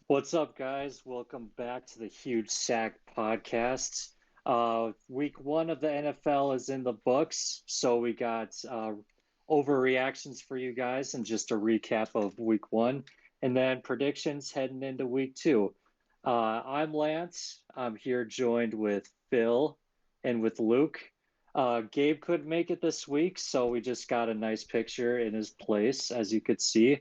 What's up, guys? Welcome back to the Huge Sack Podcast. Week one of the NFL is in the books, so we got overreactions for you guys and just a recap of week one, and then predictions heading into week two. I'm Lance. I'm here joined with Phil and with Luke. Gabe couldn't make it this week, so we just got a nice picture in his place, as you could see.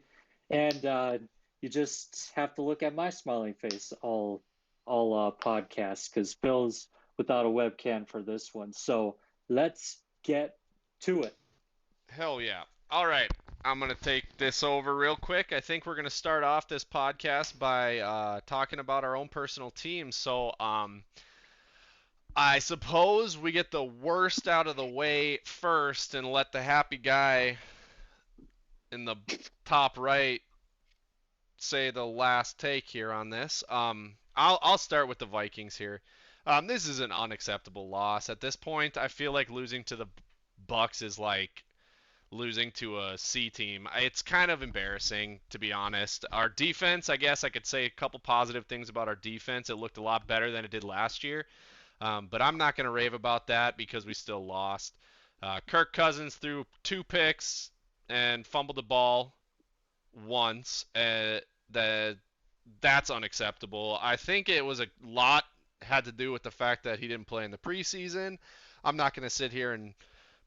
And you just have to look at my smiling face all podcasts because Phil's without a webcam for this one. So let's get to it. Hell yeah. All right. I'm going to take this over real quick. I think we're going to start off this podcast by talking about our own personal teams. I suppose we get the worst out of the way first and let the happy guy in the top right say the last take here on this. I'll start with the Vikings here. This is an unacceptable loss. At this point, I feel like losing to the Bucks is like losing to a C team. It's kind of embarrassing, to be honest. Our defense, I guess I could say a couple positive things about our defense. It looked a lot better than it did last year. But I'm not going to rave about that because we still lost. Kirk Cousins threw two picks and fumbled the ball once. That's unacceptable. I think it was a lot had to do with the fact that he didn't play in the preseason. I'm not going to sit here and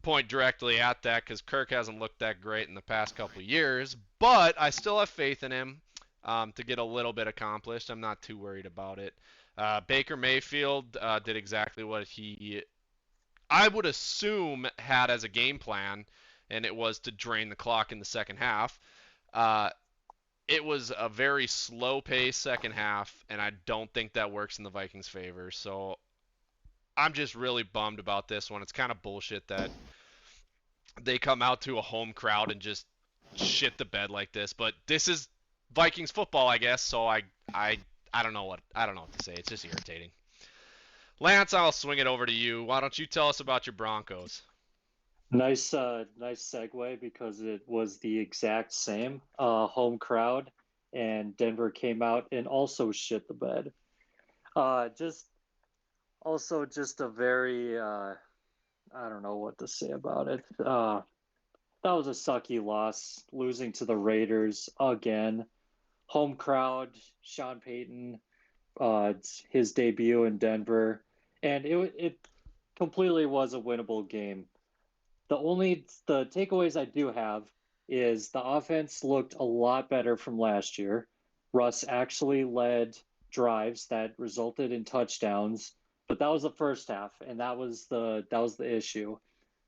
point directly at that because Kirk hasn't looked that great in the past couple of years, but I still have faith in him to get a little bit accomplished. I'm not too worried about it. Baker Mayfield did exactly what he, I would assume, had as a game plan, and it was to drain the clock in the second half. Uh, it was a very slow pace second half, and I don't think that works in the Vikings' favor. So I'm just really bummed about this one. It's kind of bullshit that they come out to a home crowd and just shit the bed like this. But this is Vikings football, I guess. So I don't know what to say. It's just irritating. Lance, I'll swing it over to you. Why don't you tell us about your Broncos? Nice segue because it was the exact same home crowd, and Denver came out and also shit the bed. Just also just a very I don't know what to say about it. That was a sucky loss, losing to the Raiders again. Home crowd, Sean Payton, it's his debut in Denver, and it completely was a winnable game. The takeaways I do have is the offense looked a lot better from last year. Russ actually led drives that resulted in touchdowns, but that was the first half, and that was the issue.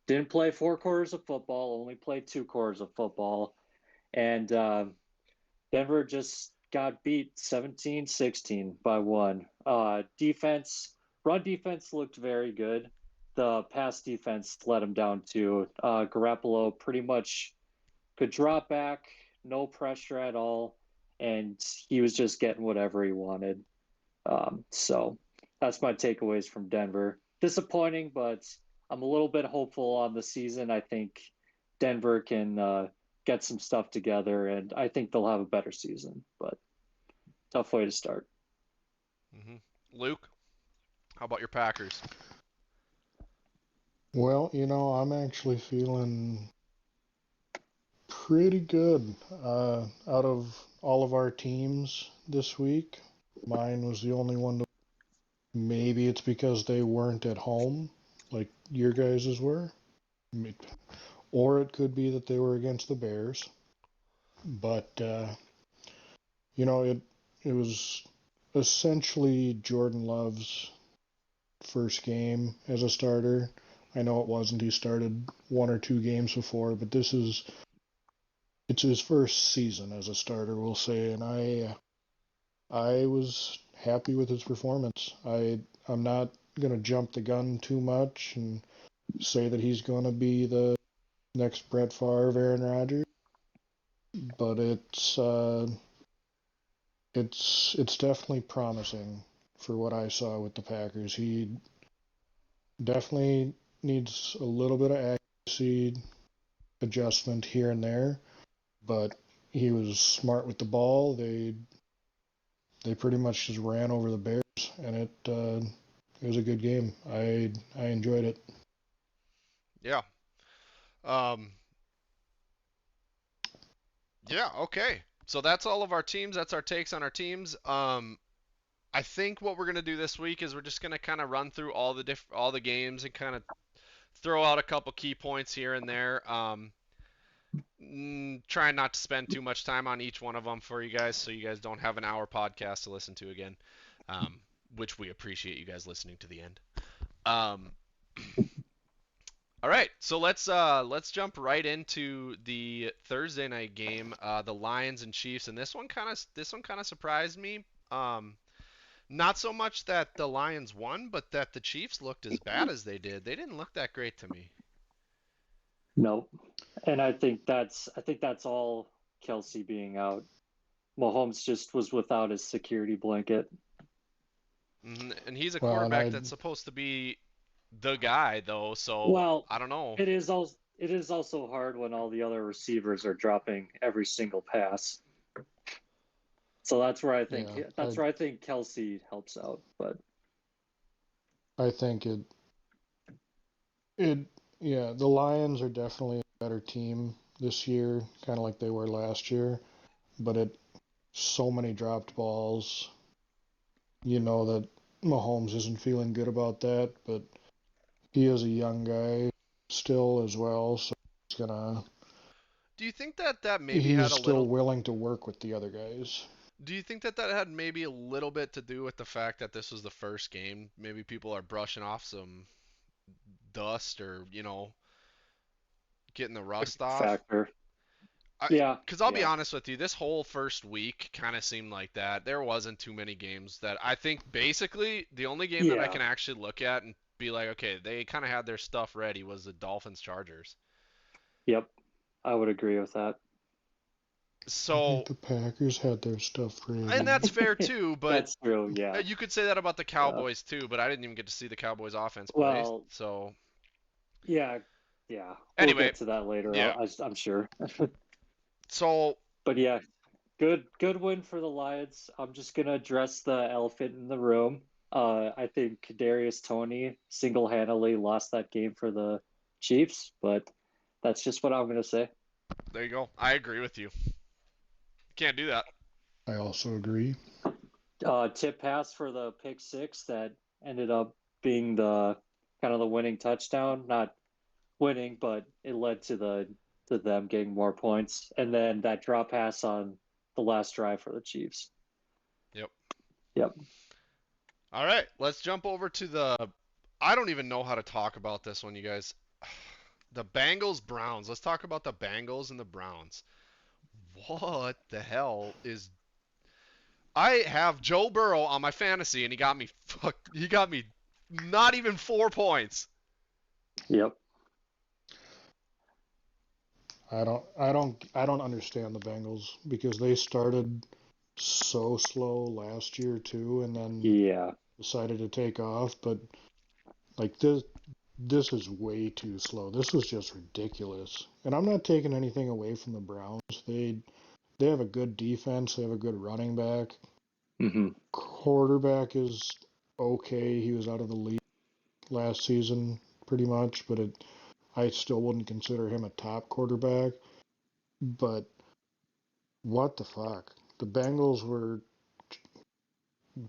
Didn't play 4 quarters of football, only played 2 quarters of football, and Denver just got beat 17-16 by one. Run defense looked very good. The pass defense let him down too. Garoppolo pretty much could drop back, no pressure at all, and he was just getting whatever he wanted. So that's my takeaways from Denver. Disappointing, but I'm a little bit hopeful on the season. I think Denver can get some stuff together, and I think they'll have a better season. But tough way to start. hmm Luke, how about your Packers? Well, I'm actually feeling pretty good out of all of our teams this week. Mine was the only one to. Maybe it's because they weren't at home like your guys's were. Or it could be that they were against the Bears. But, it was essentially Jordan Love's first game as a starter. I know it wasn't. He started 1 or 2 games before, but it's his first season as a starter, we'll say, and I was happy with his performance. I'm not gonna jump the gun too much and say that he's gonna be the next Brett Favre, Aaron Rodgers, but it's definitely promising for what I saw with the Packers. He definitely needs a little bit of accuracy adjustment here and there, but he was smart with the ball. they pretty much just ran over the Bears, and it was a good game. I enjoyed it. Yeah. Yeah, okay. So that's all of our teams. That's our takes on our teams. I think what we're gonna do this week is we're just gonna kind of run through all the games and kind of throw out a couple key points here and there. Trying not to spend too much time on each one of them for you guys, so you guys don't have an hour podcast to listen to again. Which we appreciate you guys listening to the end. Um, all right, so let's jump right into the Thursday night game, the Lions and Chiefs, and this one kind of surprised me. Not so much that the Lions won, but that the Chiefs looked as bad as they did. They didn't look that great to me. Nope. And I think that's all Kelsey being out. Mahomes just was without his security blanket. And he's a quarterback that's supposed to be the guy, though. So I don't know. It is also hard when all the other receivers are dropping every single pass. So that's where I think Kelsey helps out. But I think the Lions are definitely a better team this year, kind of like they were last year. But so many dropped balls. You know that Mahomes isn't feeling good about that, but he is a young guy still as well, so he's gonna. Do you think that maybe he's had a still little willing to work with the other guys? Do you think that had maybe a little bit to do with the fact that this was the first game? Maybe people are brushing off some dust or, getting the rust off? Factor. Because I'll be honest with you, this whole first week kind of seemed like that. There wasn't too many games that I think basically the only game that I can actually look at and be like, okay, they kind of had their stuff ready was the Dolphins-Chargers. Yep, I would agree with that. So I think the Packers had their stuff ready. And that's fair too, but that's true, yeah. You could say that about the Cowboys too, but I didn't even get to see the Cowboys offense play. So yeah. Anyway, we'll get to that later. Yeah. I'm sure. But yeah, good win for the Lions. I'm just gonna address the elephant in the room. I think Kadarius Toney single-handedly lost that game for the Chiefs, but that's just what I'm gonna say. There you go. I agree with you. Can't do that. I also agree. Tip pass for the pick six that ended up being the kind of the winning touchdown. Not winning, but it led to them getting more points. And then that drop pass on the last drive for the Chiefs. Yep. All right, let's jump over to I don't even know how to talk about this one, you guys. The Bengals-Browns. Let's talk about the Bengals and the Browns. What the hell is... I have Joe Burrow on my fantasy, and he got me not even 4 points. Yep. I don't understand the Bengals because they started so slow last year too, and then decided to take off. But like this is way too slow. This was just ridiculous. And I'm not taking anything away from the Browns. They have a good defense. They have a good running back. Mm-hmm. Quarterback is okay. He was out of the league last season pretty much, but I still wouldn't consider him a top quarterback. But what the fuck? The Bengals were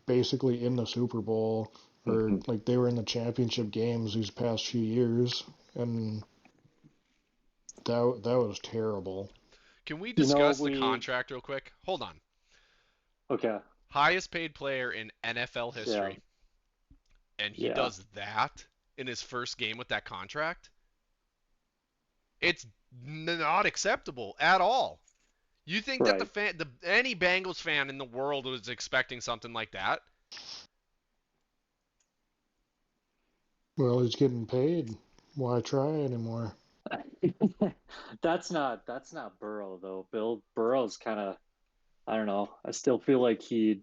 basically in the Super Bowl, or like they were in the championship games these past few years, and that was terrible. Can we discuss the contract real quick? Hold on. Okay. Highest paid player in NFL history. Yeah. And he does that in his first game with that contract? It's not acceptable at all. You think that any Bengals fan in the world was expecting something like that? Well, he's getting paid. Why try anymore? That's not Burrow though. Burrow's kind of, I don't know. I still feel like he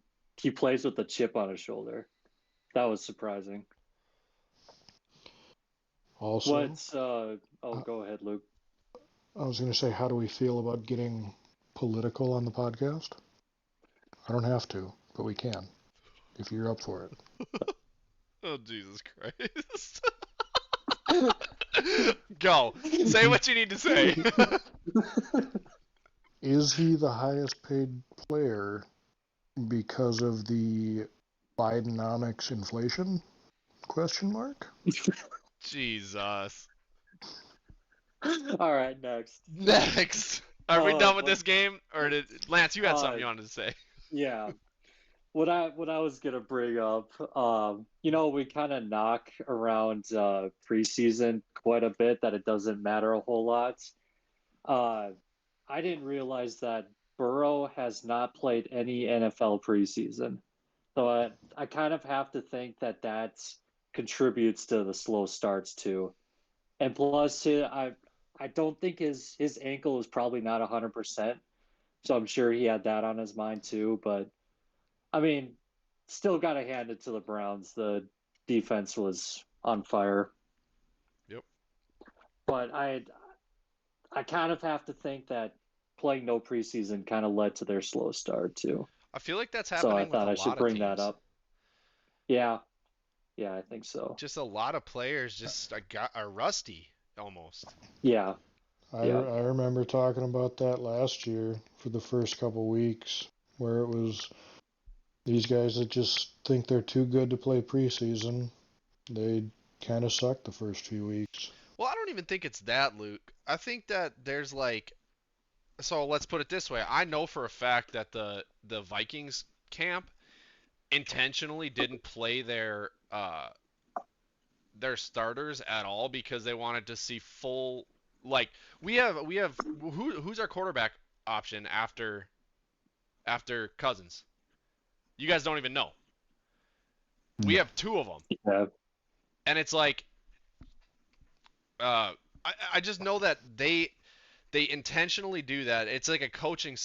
plays with a chip on his shoulder. That was surprising. Also, go ahead, Luke. I was going to say, how do we feel about getting political on the podcast? I don't have to, but we can if you're up for it. Oh, Jesus Christ. Go. Say what you need to say. Is he the highest paid player because of the Bidenomics inflation? Question mark. Jesus. All right, next. Next. Are we done with but- this game? Or did Lance, you had something you Uh, wanted to say? Yeah. What I was gonna bring up, we kind of knock around preseason quite a bit that it doesn't matter a whole lot. Uh, I didn't realize that Burrow has not played any NFL preseason, so I kind of have to think that contributes to the slow starts too. And plus, I don't think his ankle is probably not 100%, so I'm sure he had that on his mind too. But I mean, still got to hand it to the Browns. The defense was on fire. Yep. But I kind of have to think that playing no preseason kind of led to their slow start too. I feel like that's So I happening with thought a I should lot of bring teams. that up. Yeah. Yeah, I think so. Just a lot of players just are rusty almost. Yeah. I remember talking about that last year for the first couple weeks, where it was these guys that just think they're too good to play preseason. They kind of sucked the first few weeks. Well, I don't even think it's that, Luke. I think that there's so let's put it this way. I know for a fact that the Vikings camp intentionally didn't play their starters at all because they wanted to see full, like, we have who's our quarterback option after Cousins? You guys don't even know. We have two of them. Yeah. And it's like I just know that they intentionally do that. It's like a coaching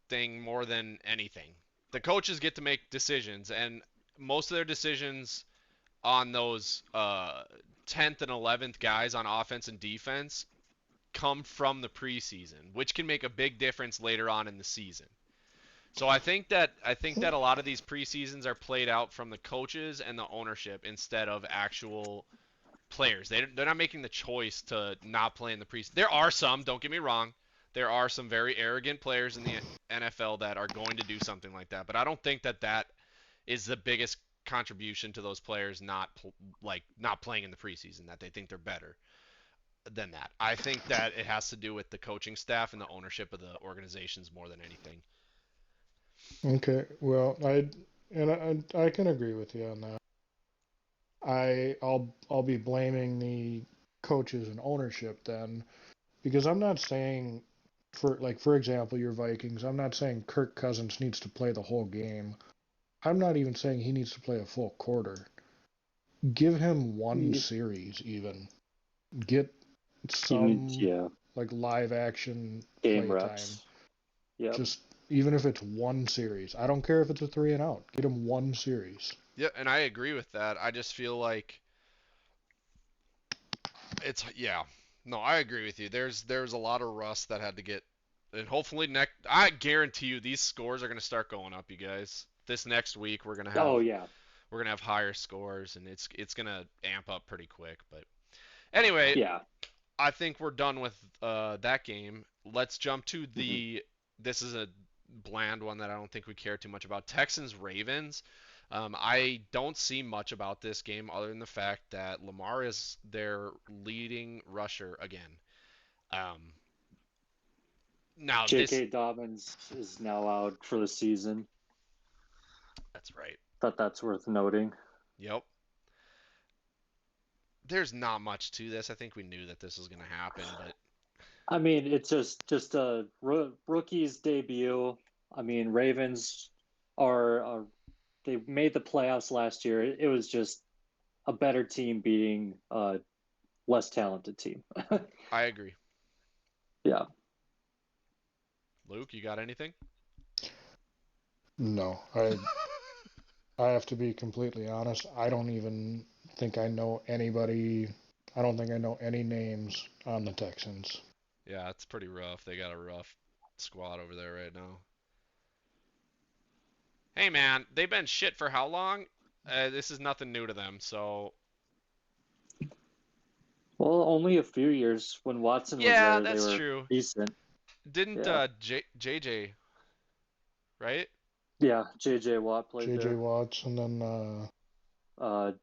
thing more than anything. The coaches get to make decisions, and most of their decisions on those 10th and 11th guys on offense and defense come from the preseason, which can make a big difference later on in the season. So I think that a lot of these preseasons are played out from the coaches and the ownership instead of actual players. They're not making the choice to not play in the preseason. There are some, don't get me wrong. There are some very arrogant players in the NFL that are going to do something like that, but I don't think that is the biggest contribution to those players not playing in the preseason, that they think they're better than that. I think that it has to do with the coaching staff and the ownership of the organizations more than anything. Okay, well, I can agree with you on that. I'll be blaming the coaches and ownership then, because I'm not saying for example your Vikings, I'm not saying Kirk Cousins needs to play the whole game. I'm not even saying he needs to play a full quarter. Give him one series even. Get some like live action game play reps. time. Yeah. Just even if it's one series. I don't care if it's a 3 and out. Get him one series. Yeah, and I agree with that. I just feel like No, I agree with you. There's a lot of rust that had to get, and hopefully I guarantee you these scores are going to start going up, you guys. This next week we're going to have we're going to have higher scores, and it's going to amp up pretty quick, but anyway, Yeah. I think we're done with that game. Let's jump to this is a bland one that I don't think we care too much about. Texans Ravens. I don't see much about this game other than the fact that Lamar is their leading rusher again. Now J.K. Dobbins is now out for the season. That's right. Thought that's worth noting. Yep. There's not much to this. I think we knew that this was going to happen, but I mean, it's just a rookie's debut. I mean, Ravens are they made the playoffs last year. It was just a better team beating a less talented team. I agree. Yeah. Luke, you got anything? No, I have to be completely honest. I don't even think I know anybody. I don't think I know any names on the Texans. Yeah, it's pretty rough. They got a rough squad over there right now. Hey man, they've been shit for how long? This is nothing new to them. So Well, only a few years. When Watson was yeah, there, they that's were true. decent. Didn't Yeah. JJ, right? Yeah, J.J. Watt played J.J. there. Watts, and then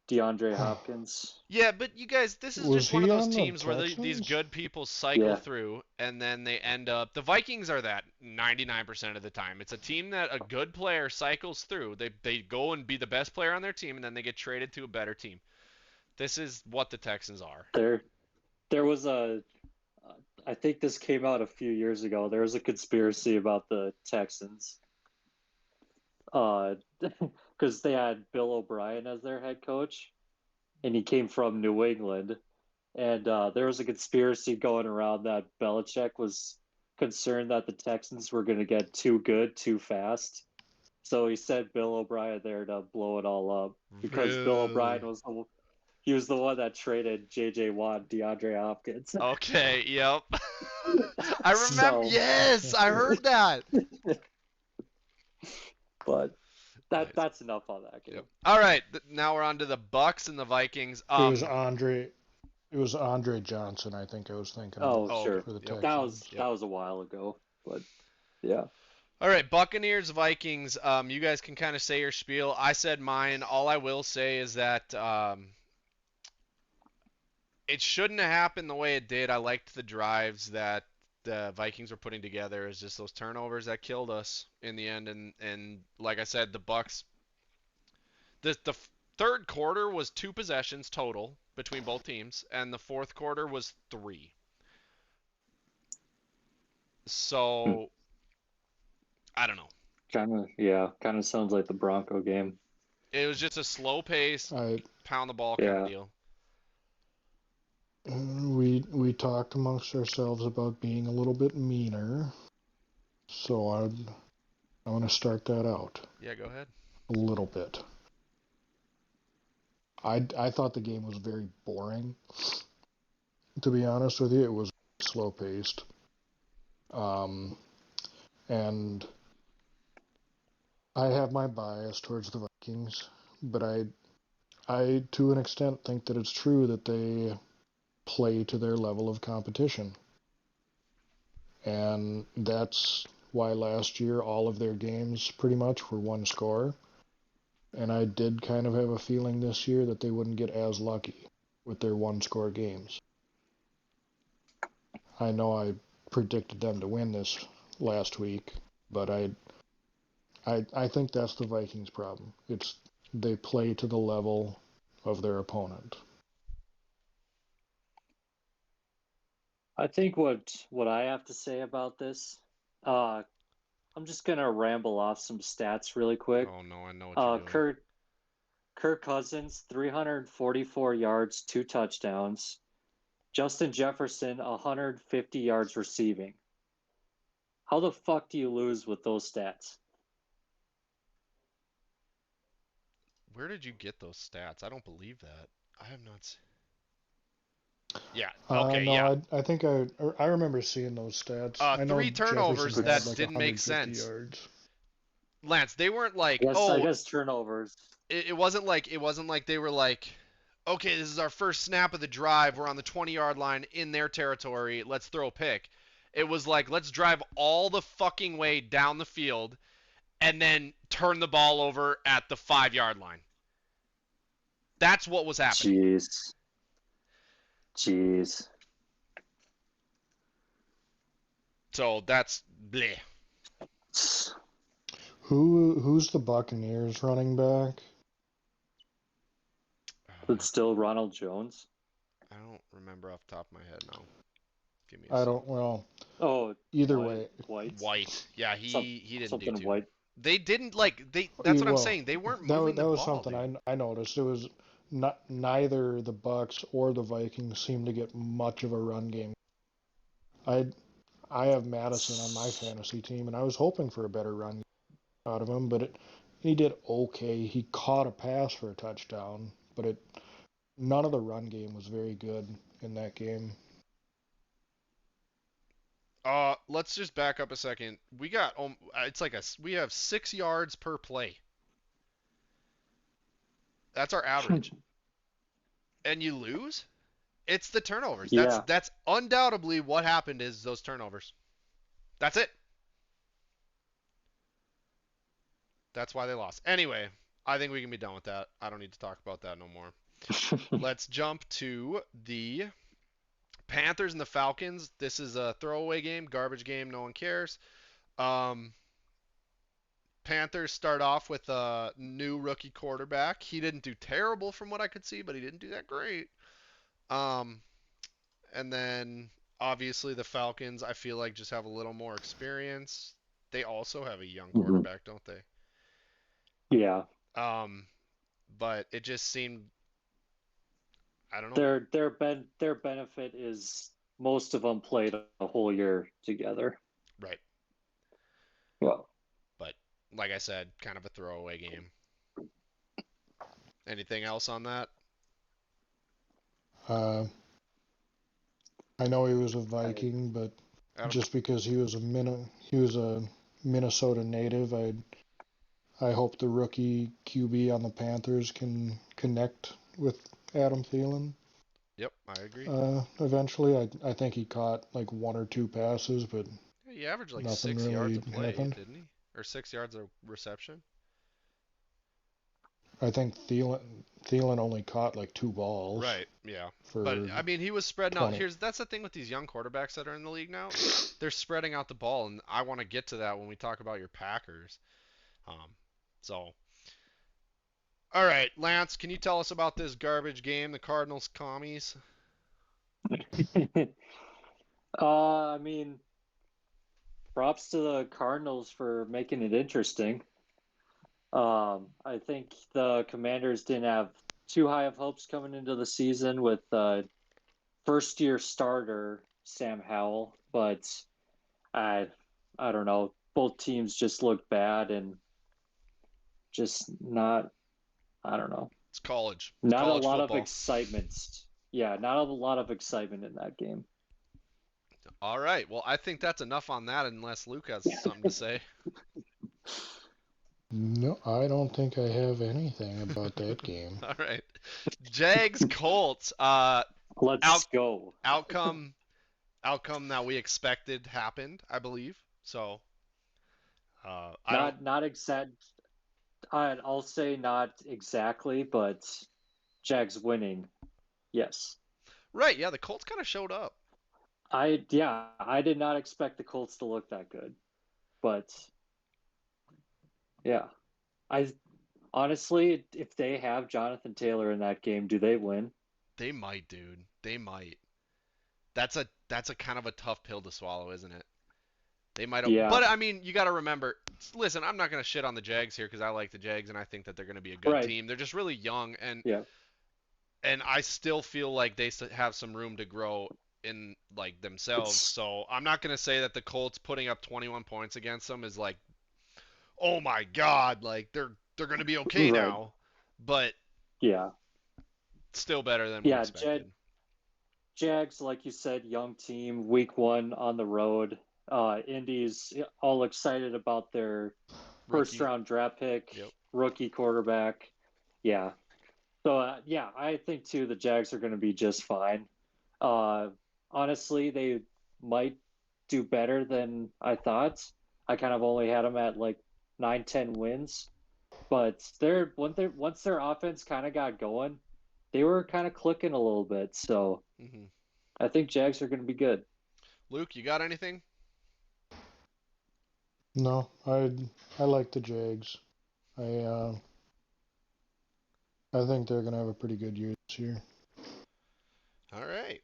DeAndre Hopkins. Yeah, but you guys, this is was just one of he those on the teams where these Texans? good people cycle Yeah. through and then they end up. The Vikings are that 99% of the time. It's a team that a good player cycles through. They go and be the best player on their team and then they get traded to a better team. This is what the Texans are. There was I think this came out a few years ago. There was a conspiracy about the Texans. Because they had Bill O'Brien as their head coach, and he came from New England. And there was a conspiracy going around that Belichick was concerned that the Texans were going to get too good too fast. So he sent Bill O'Brien there to blow it all up because Bill Really? O'Brien he was the one that traded J.J. Watt, DeAndre Hopkins. Okay, yep. I remember. So, Yes, I heard that. but Nice. that's enough on that game. Yep. All right, now we're on to the Bucks and the Vikings. It was Andre Johnson, I think I was thinking of Oh, Okay. sure. for the Yep. Texans. That was a while ago, but yeah. All right, Buccaneers, Vikings. You guys can kind of say your spiel. I said mine. All I will say is that it shouldn't have happened the way it did. I liked the drives that the Vikings were putting together. It's just those turnovers that killed us in the end. And like I said, the Bucks. The third quarter was 2 possessions total between both teams, and the fourth quarter was 3. So I don't know. Kind of sounds like the Bronco game. It was just a slow pace, I pound the ball kind of Yeah. deal. we talked amongst ourselves about being a little bit meaner, so I want to start that out Yeah, go ahead. a little bit. I thought the game was very boring. To be honest with you, it was slow paced. And I have my bias towards the Vikings, but I to an extent think that it's true that they play to their level of competition. And that's why last year all of their games pretty much were one score. And I did kind of have a feeling this year that they wouldn't get as lucky with their one score games. I know I predicted them to win this last week, but I think that's the Vikings' problem. It's they play to the level of their opponent. I think what I have to say about this, I'm just gonna ramble off some stats really quick. Oh no, I know what you're doing. Kirk Cousins, 344 yards, 2 touchdowns. Justin Jefferson, 150 yards receiving. How the fuck do you lose with those stats? Where did you get those stats? I don't believe that. I have not seen. Yeah. Okay. No, Yeah. I think I remember seeing those stats. I know 3 turnovers Jefferson that had like didn't make 150 sense. yards. Lance, they weren't like, I oh, guess turnovers. it wasn't like they were like, okay, this is our first snap of the drive. We're on the 20-yard line in their territory. Let's throw a pick. It was like, let's drive all the fucking way down the field and then turn the ball over at the 5-yard line. That's what was happening. Jeez. So that's bleh. Who's the Buccaneers running back? It's still Ronald Jones. I don't remember off the top of my head now. Give me a I second. don't. Well, Oh, either way, White. Yeah, he didn't something do too. White. They didn't like they. That's what I'm saying. They weren't moving that the was ball. something Dude. I noticed. It was neither the Bucks or the Vikings seemed to get much of a run game. I have Madison on my fantasy team, and I was hoping for a better run out of him, but he did okay. He caught a pass for a touchdown, but none of the run game was very good in that game. Let's just back up a second. We got it's like we have 6 yards per play. That's our average. And you lose? It's the turnovers. Yeah. That's undoubtedly what happened is those turnovers. That's it. That's why they lost. Anyway, I think we can be done with that. I don't need to talk about that no more. Let's jump to the Panthers and the Falcons. This is a throwaway game, garbage game, no one cares. Panthers start off with a new rookie quarterback. He didn't do terrible from what I could see, but he didn't do that great. And then obviously the Falcons, I feel like just have a little more experience. They also have a young quarterback, don't they? Yeah. But it just seemed, I don't know. Their benefit is most of them played a whole year together. Right. Well, but like I said, kind of a throwaway game. Anything else on that? I know he was a Viking, but just because he was a Minnesota native, I hope the rookie QB on the Panthers can connect with Adam Thielen. Yep, I agree. Eventually, I think he caught like 1 or 2 passes, but yeah, he averaged like nothing 6 really yards of play, happened. didn't he? Or 6 yards of reception. I think Thielen only caught like 2 balls. Right. Yeah. But I mean, he was spreading 20. out. That's the thing with these young quarterbacks that are in the league now. They're spreading out the ball, and I want to get to that when we talk about your Packers. So, all right, Lance, can you tell us about this garbage game, the Cardinals commies? I mean, props to the Cardinals for making it interesting. I think the Commanders didn't have too high of hopes coming into the season with first-year starter Sam Howell, but I don't know. Both teams just looked bad and just not. I don't know. It's college. Not college a lot football. of excitement. Yeah, not a lot of excitement in that game. All right. Well, I think that's enough on that, unless Luke has something to say. No, I don't think I have anything about that game. All right. Jags Colts. Let's go. Outcome that we expected happened, I believe. So not exact. I'll say not exactly, but Jags winning. Yes. Right, yeah, the Colts kind of showed up. I did not expect the Colts to look that good. But yeah. I honestly, if they have Jonathan Taylor in that game, do they win? They might, dude. They might. That's a kind of a tough pill to swallow, isn't it? They might have, but I mean, you got to remember. Listen, I'm not going to shit on the Jags here because I like the Jags and I think that they're going to be a good team. They're just really young and I still feel like they have some room to grow in like themselves. So I'm not going to say that the Colts putting up 21 points against them is like, oh my god, like they're going to be okay now. But still better than we expected. Jags, like you said, young team, week 1 on the road. Indy's all excited about their first-round draft pick, rookie quarterback. Yeah. So, I think, too, the Jags are going to be just fine. Honestly, they might do better than I thought. I kind of only had them at, 9-10 wins. But once their offense kind of got going, they were kind of clicking a little bit. So I think Jags are going to be good. Luke, you got anything? No, I like the Jags. I think they're going to have a pretty good year this year. All right.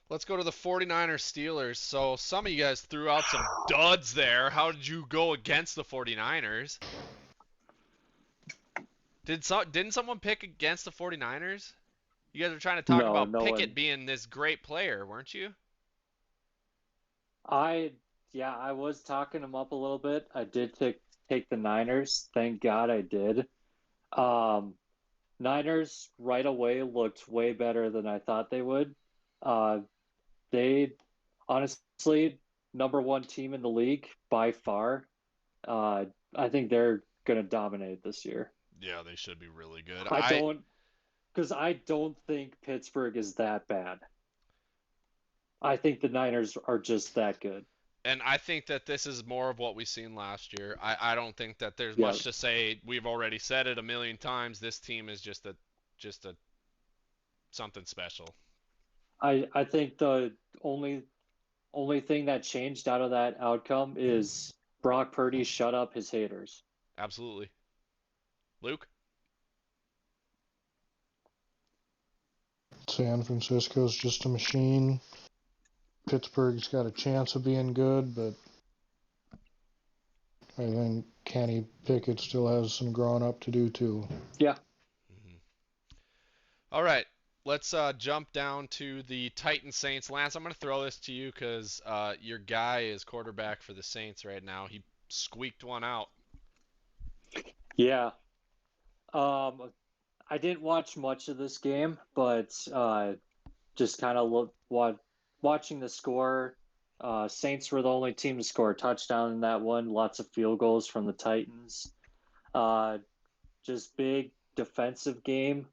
Let's go to the 49ers Steelers. So some of you guys threw out some duds there. How did you go against the 49ers? Didn't someone pick against the 49ers? You guys were trying to talk about Pickett being this great player, weren't you? I was talking them up a little bit. I did take the Niners. Thank God I did. Niners right away looked way better than I thought they would. They honestly number one team in the league by far. I think they're going to dominate this year. Yeah, they should be really good. Because I don't think Pittsburgh is that bad. I think the Niners are just that good. And I think that this is more of what we've seen last year. I don't think that there's Yeah. much to say. We've already said it a million times. This team is just a something special. I think the only thing that changed out of that outcome is Brock Purdy shut up his haters. Absolutely. Luke? San Francisco's just a machine. Pittsburgh's got a chance of being good, but I think Kenny Pickett still has some growing up to do too. Yeah. Mm-hmm. All right. Let's jump down to the Titans Saints. Lance, I'm going to throw this to you because your guy is quarterback for the Saints right now. He squeaked one out. Yeah. I didn't watch much of this game, but just kind of watching the score. Saints were the only team to score a touchdown in that one. Lots of field goals from the Titans. Just big defensive game.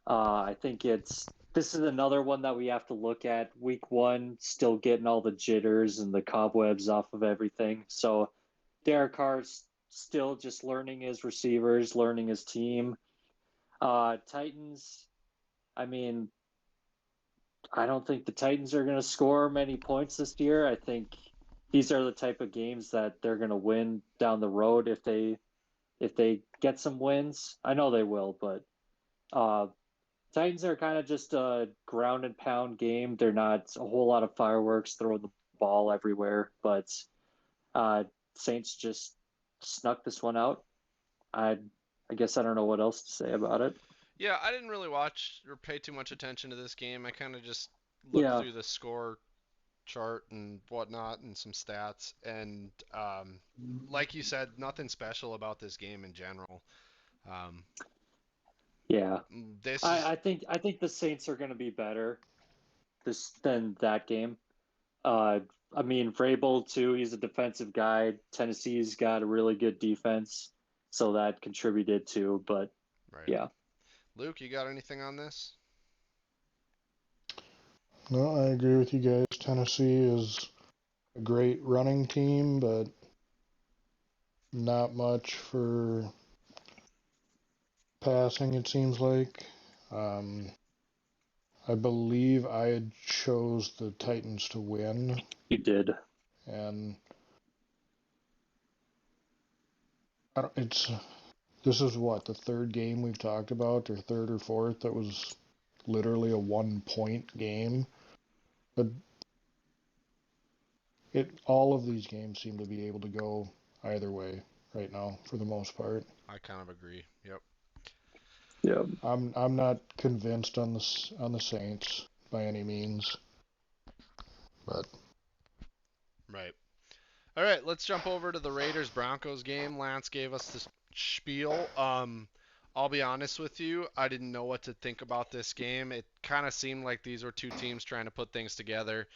I think this is another one that we have to look at. Week 1, still getting all the jitters and the cobwebs off of everything. So Derek Carr's still just learning his receivers, learning his team. Titans, I mean, I don't think the Titans are going to score many points this year. I think these are the type of games that they're going to win down the road if they get some wins. I know they will, but Titans are kind of just a ground and pound game. They're not a whole lot of fireworks, throwing the ball everywhere, but Saints just snuck this one out. I guess I don't know what else to say about it. Yeah, I didn't really watch or pay too much attention to this game. I kind of just looked through the score chart and whatnot and some stats. And like you said, nothing special about this game in general. Yeah, I think the Saints are going to be better than that game. I mean, Vrabel too. He's a defensive guy. Tennessee's got a really good defense, so that contributed too. But right. Yeah. Luke, you got anything on this? No, I agree with you guys. Tennessee is a great running team, but not much for passing, it seems like. I believe I had chose the Titans to win. You did. And this is what, the third game we've talked about, or third or fourth, that was literally a 1-point game. But all of these games seem to be able to go either way right now, for the most part. I kind of agree. Yep. Yeah. I'm not convinced on the Saints by any means, but right. All right, let's jump over to the Raiders-Broncos game. Lance gave us the spiel. I'll be honest with you, I didn't know what to think about this game. It kind of seemed like these were two teams trying to put things together.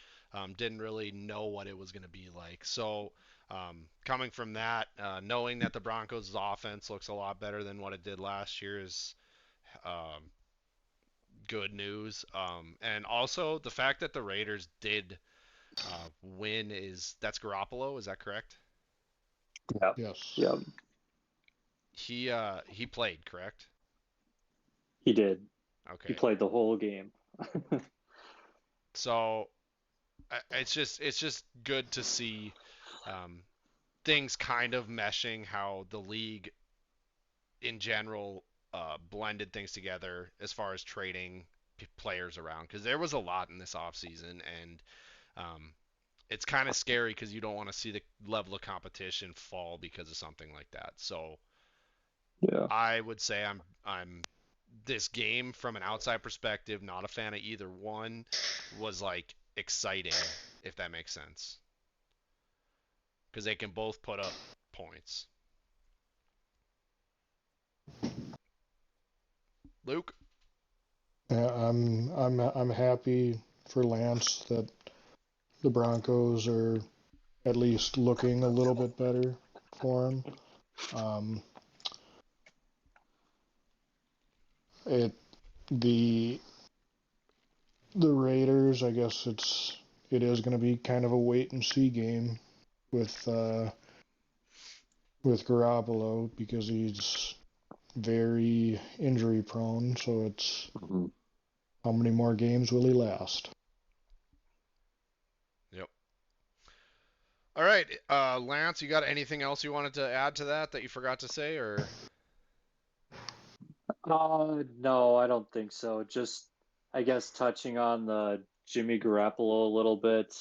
Didn't really know what it was going to be like. So coming from that, knowing that the Broncos' offense looks a lot better than what it did last year is good news. And also the fact that the Raiders did win that's Garoppolo, is that correct? Yeah. yes. Yeah. He played, correct? He did. Okay. He played the whole game. So it's just good to see things kind of meshing, how the league in general blended things together as far as trading players around, because there was a lot in this offseason, and it's kind of scary because you don't want to see the level of competition fall because of something like that. So yeah, I would say I'm this game from an outside perspective, not a fan of either one, was like exciting, if that makes sense, because they can both put up points. Luke? Yeah, I'm happy for Lance that the Broncos are at least looking a little bit better for him. The Raiders, I guess it is going to be kind of a wait and see game with Garoppolo because he's very injury prone. So it's how many more games will he last? Yep. All right, Lance, you got anything else you wanted to add to that you forgot to say, or? No, I don't think so. Just, I guess, touching on the Jimmy Garoppolo a little bit.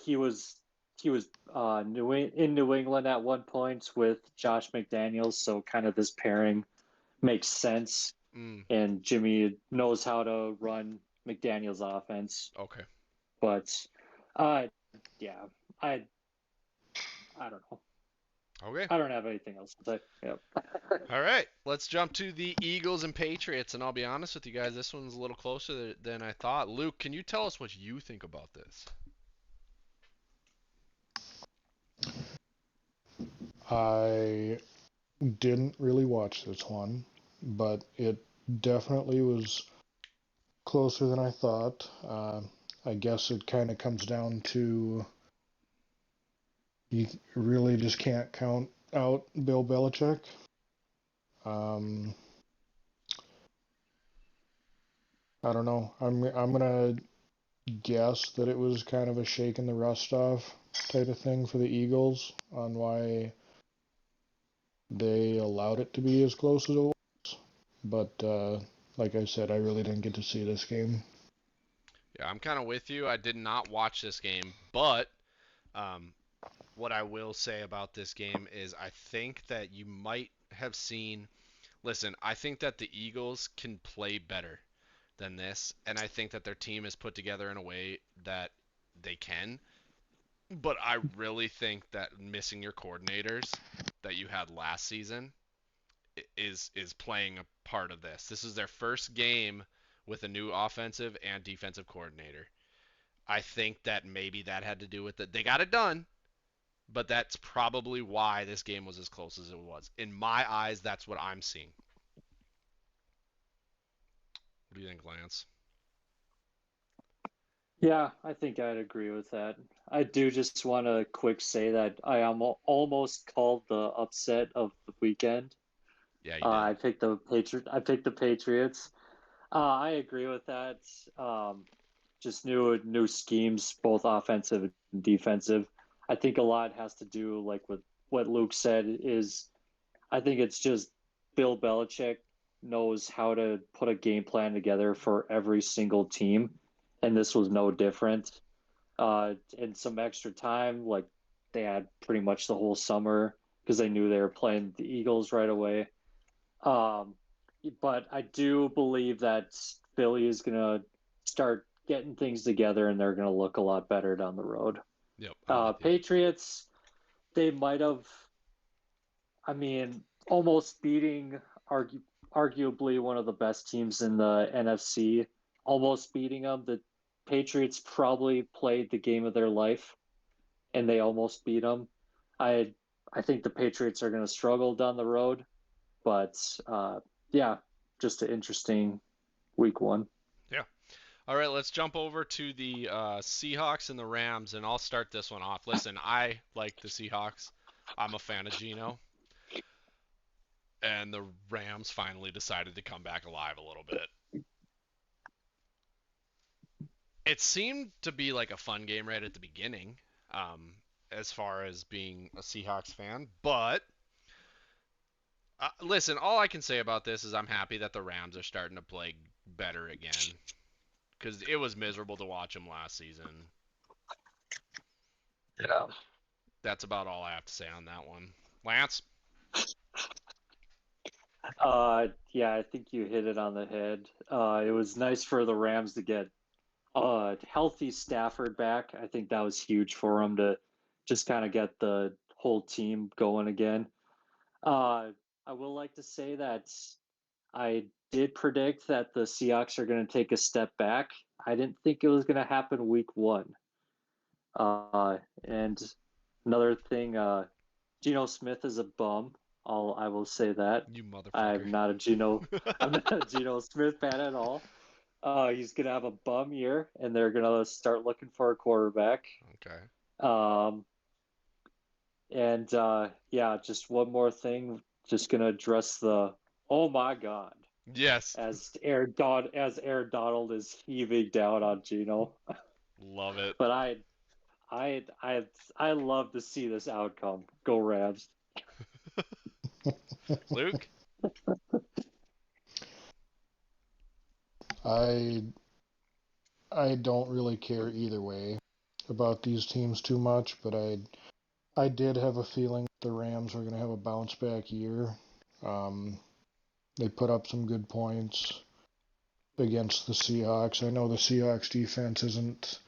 He was in New England at one point with Josh McDaniels, so kind of this pairing makes sense. And Jimmy knows how to run McDaniels' offense. Okay. But, yeah, I don't know. Okay. I don't have anything else to say. Yep. All right, let's jump to the Eagles and Patriots, and I'll be honest with you guys, this one's a little closer than I thought. Luke, can you tell us what you think about this? I didn't really watch this one, but it definitely was closer than I thought. I guess it kind of comes down to you really just can't count out Bill Belichick. I don't know. I'm gonna guess that it was kind of a shaking the rust off type of thing for the Eagles on why they allowed it to be as close as it was. But like I said, I really didn't get to see this game. Yeah, I'm kind of with you. I did not watch this game, but what I will say about this game is I think that you might have seen. Listen, I think that the Eagles can play better than this, and I think that their team is put together in a way that they can. But I really think that missing your coordinators that you had last season is playing a part of this. This is their first game with a new offensive and defensive coordinator. I think that maybe that had to do with it. They got it done, but that's probably why this game was as close as it was. In my eyes, that's what I'm seeing. What do you think, Lance? Yeah, I think I'd agree with that. I do just want to quick say that I almost called the upset of the weekend. Yeah, you did. I picked the Patriots. I agree with that. Just new schemes, both offensive and defensive. I think a lot has to do, like with what Luke said, is I think it's just Bill Belichick knows how to put a game plan together for every single team, and this was no different. In some extra time, like they had pretty much the whole summer because they knew they were playing the Eagles right away. But I do believe that Philly is going to start getting things together and they're going to look a lot better down the road. Yep. Patriots, they might have, I mean, almost beating arguably one of the best teams in the NFC, almost beating them. The Patriots probably played the game of their life and they almost beat them. I think the Patriots are going to struggle down the road, but yeah, just an interesting week one. Yeah. All right, let's jump over to the Seahawks and the Rams, and I'll start this one off. Listen, I like the Seahawks. I'm a fan of Geno. And the Rams finally decided to come back alive a little bit. It seemed to be like a fun game right at the beginning, as far as being a Seahawks fan. But listen, all I can say about this is I'm happy that the Rams are starting to play better again, because it was miserable to watch them last season. Yeah. That's about all I have to say on that one. Lance? Yeah, I think you hit it on the head. It was nice for the Rams to get a healthy Stafford back. I think that was huge for them to just kind of get the whole team going again. I will like to say that I did predict that the Seahawks are going to take a step back. I didn't think it was going to happen week one. And another thing, Geno Smith is a bum. I will say that. You motherfucker. I'm not a Geno Smith fan at all. He's gonna have a bum year, and they're gonna start looking for a quarterback. Okay. And yeah, just one more thing. Just gonna address the oh my god Yes. as Aaron Donald is heaving down on Geno. Love it. But I love to see this outcome. Go Rams. Luke? I don't really care either way about these teams too much, but I did have a feeling the Rams were going to have a bounce back year. They put up some good points against the Seahawks. I know the Seahawks defense isn't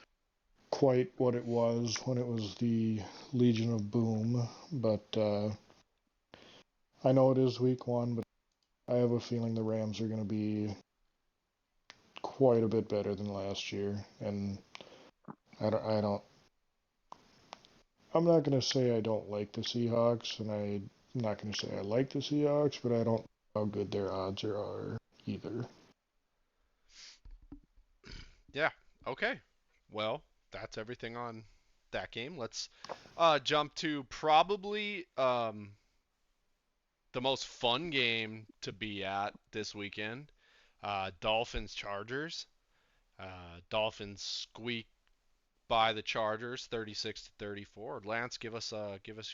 quite what it was when it was the Legion of Boom, but I know it is week 1, but I have a feeling the Rams are going to be quite a bit better than last year, and I'm not going to say I don't like the Seahawks, and I'm not going to say I like the Seahawks, but I don't know how good their odds are either. Yeah. Okay. Well, that's everything on that game. Let's jump to probably the most fun game to be at this weekend. Dolphins Chargers. Dolphins squeak by the Chargers 36-34. Lance, give us